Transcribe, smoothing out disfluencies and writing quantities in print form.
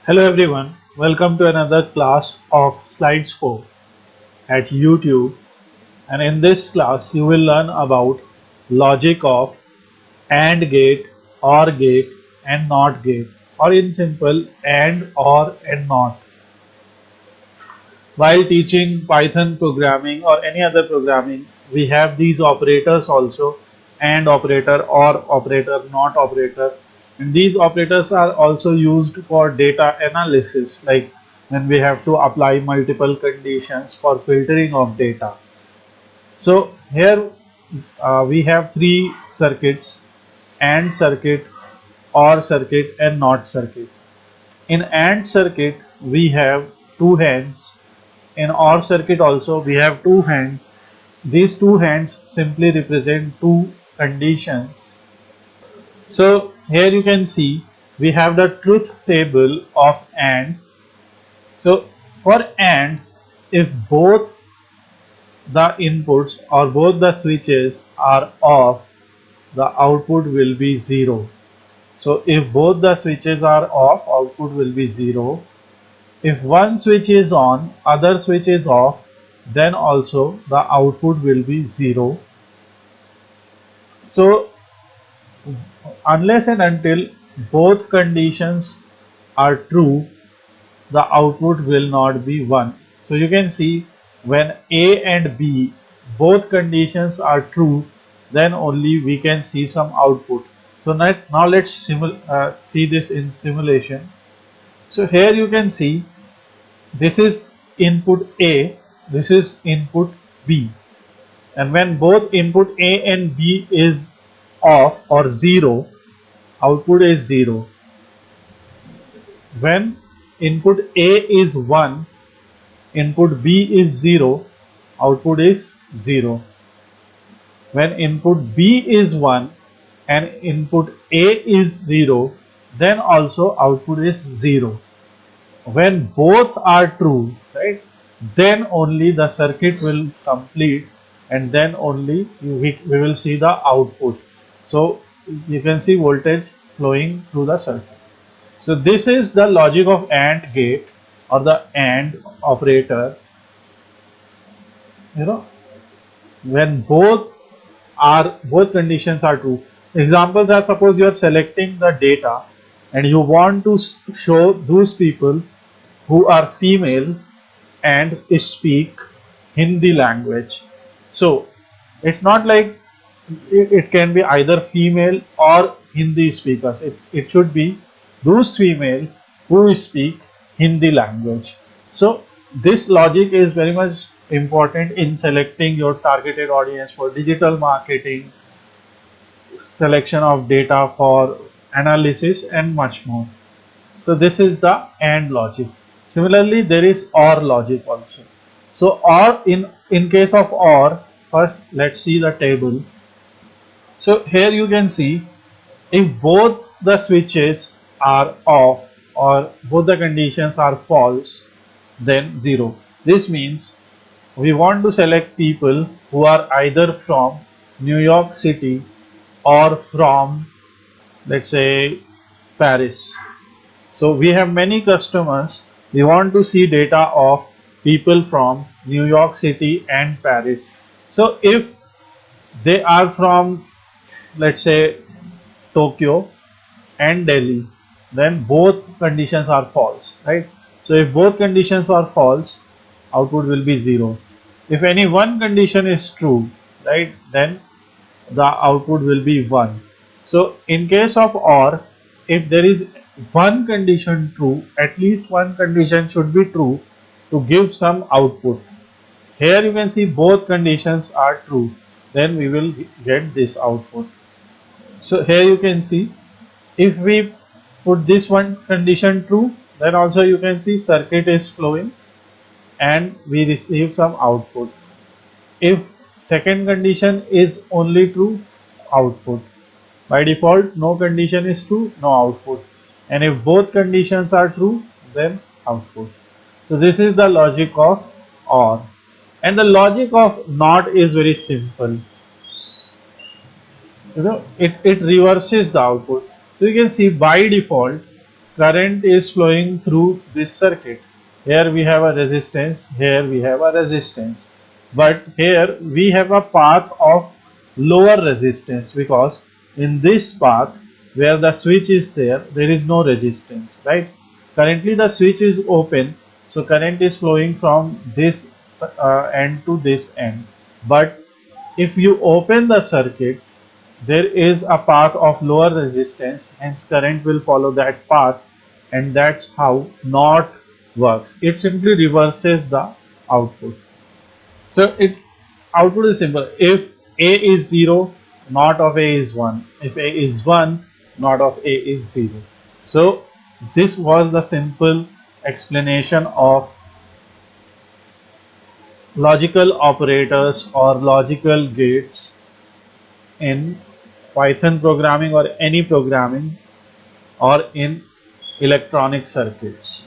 Hello everyone, welcome to another class of Slides 4 at YouTube, and in this class you will learn about logic of AND gate, OR gate and NOT gate, or in simple AND, OR and NOT. While teaching Python programming or any other programming, we have these operators also: AND operator, OR operator, NOT operator. And these operators are also used for data analysis, like when we have to apply multiple conditions for filtering of data. So here we have three circuits: AND circuit, OR circuit and NOT circuit. In AND circuit we have two hands. In OR circuit also we have two hands. These two hands simply represent two conditions. So here you can see we have the truth table of AND. So for AND, if both the inputs or both the switches are off, the output will be 0. So if both the switches are off, output will be 0. If one switch is on, other switch is off, then also the output will be 0. So unless and until both conditions are true, the output will not be 1. So you can see when A and B both conditions are true, then only we can see some output. So now let's see this in simulation. So here you can see this is input A, this is input B, and when both input A and B is off or 0, output is 0. When input A is 1, input B is 0, output is 0. When input B is 1 and input A is 0, then also output is 0. When both are true, right, then only the circuit will complete, and then only we will see the output. So you can see voltage flowing through the circuit. So this is the logic of AND gate or the AND operator. When both conditions are true. Examples are, suppose you are selecting the data and you want to show those people who are female and speak Hindi language. So it's not like it can be either female or Hindi speakers. It should be those female who speak Hindi language. So this logic is very much important in selecting your targeted audience for digital marketing, selection of data for analysis and much more. So this is the AND logic. Similarly, there is OR logic also. So OR, in case of OR, first let's see the table. So here you can see if both the switches are off or both the conditions are false, then 0. This means we want to select people who are either from New York City or from, let's say, Paris. So we have many customers. We want to see data of people from New York City and Paris. So if they are from, let's say, Tokyo and Delhi, then both conditions are false, right? So if both conditions are false, output will be 0. If any one condition is true, right, then the output will be 1. So in case of OR, if there is one condition true, at least one condition should be true to give some output. Here you can see both conditions are true, then we will get this output. So here you can see if we put this one condition true, then also you can see circuit is flowing and we receive some output. If second condition is only true, output. By default, no condition is true, no output. And if both conditions are true, then output. So this is the logic of OR. And the logic of NOT is very simple. It reverses the output. So you can see by default, current is flowing through this circuit. Here we have a resistance, here we have a resistance, but here we have a path of lower resistance, because in this path where the switch is there is no resistance, right? Currently the switch is open, so current is flowing from this end to this end. But if you open the circuit, there is a path of lower resistance, hence current will follow that path, and that's how NOT works. It simply reverses the output. So it output is simple. If A is 0, NOT of A is 1. If A is 1, NOT of A is 0. So this was the simple explanation of logical operators or logical gates in Python programming or any programming or in electronic circuits.